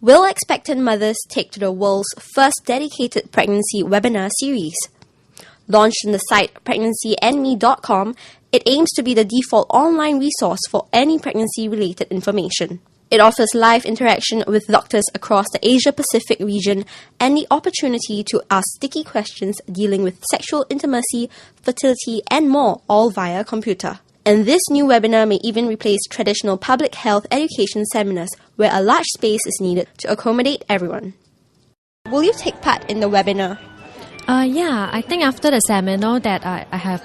Will expectant mothers take to the world's first dedicated pregnancy webinar series? Launched on the site pregnancyandme.com, it aims to be the default online resource for any pregnancy-related information. It offers live interaction with doctors across the Asia-Pacific region and the opportunity to ask sticky questions dealing with sexual intimacy, fertility, and more, all via computer. And this new webinar may even replace traditional public health education seminars where a large space is needed to accommodate everyone. Will you take part in the webinar? Yeah, I think after the seminar that I have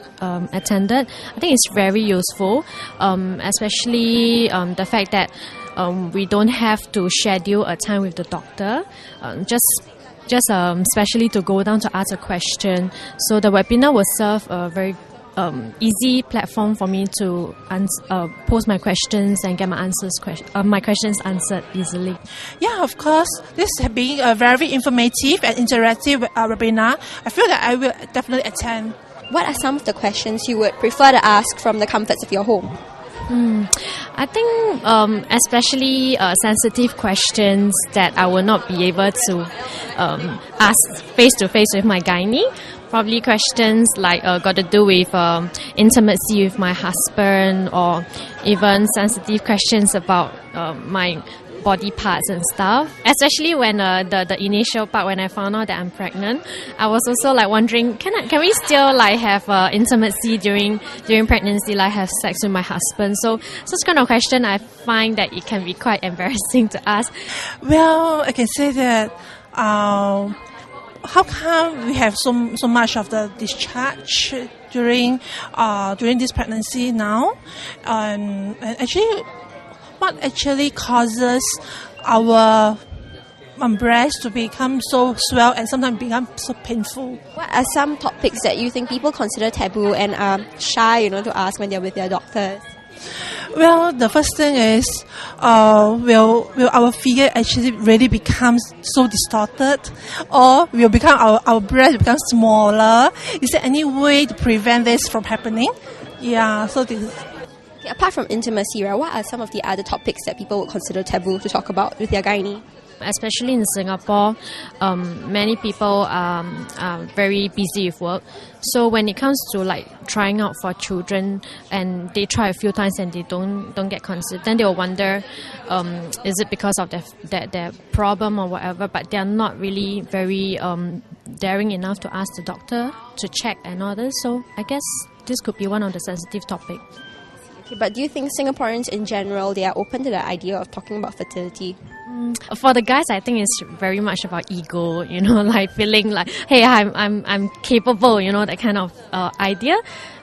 attended, I think it's very useful, especially the fact that we don't have to schedule a time with the doctor, just especially to go down to ask a question. So the webinar will serve a very easy platform for me to post my questions and get my questions answered easily. Yeah, of course. This has been a very informative and interactive webinar. I feel that I will definitely attend. What are some of the questions you would prefer to ask from the comforts of your home? I think especially sensitive questions that I will not be able to ask face-to-face with my gynae. Probably questions like got to do with intimacy with my husband, or even sensitive questions about my body parts and stuff. Especially when the initial part, when I found out that I'm pregnant, I was also like wondering, can we still like have intimacy during pregnancy, like have sex with my husband? So such kind of question, I find that it can be quite embarrassing to ask. Well, I can say that how come we have so much of the discharge during this pregnancy now, and actually what actually causes our breast to become so swell and sometimes become so painful? What are some topics that you think people consider taboo and are shy, to ask when they're with their doctors? Well, the first thing is, will our figure actually really become so distorted, or will our breast become smaller? Is there any way to prevent this from happening? Yeah, so this. Okay, apart from intimacy, right, what are some of the other topics that people would consider taboo to talk about with their gynae? Especially in Singapore, many people are very busy with work. So when it comes to like trying out for children, and they try a few times and they don't get conceived, then they will wonder, is it because of their problem or whatever? But they are not really very daring enough to ask the doctor to check and all this. So I guess this could be one of the sensitive topics. Okay, but do you think Singaporeans in general, they are open to the idea of talking about fertility? For the guys, I think it's very much about ego, like feeling like, hey, I'm capable, that kind of idea.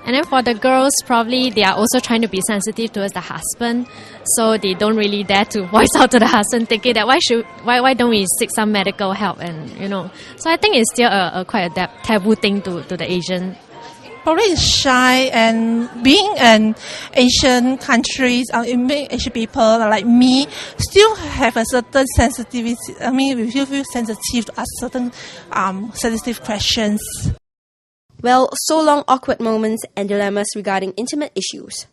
And then for the girls, probably they are also trying to be sensitive towards the husband, so they don't really dare to voice out to the husband, thinking that why don't we seek some medical help, and So I think it's still quite a taboo thing to the Asian. Probably shy, and being an Asian countries, being Asian people like me, still have a certain sensitivity. I mean, we feel sensitive to ask certain sensitive questions. Well, so long awkward moments and dilemmas regarding intimate issues.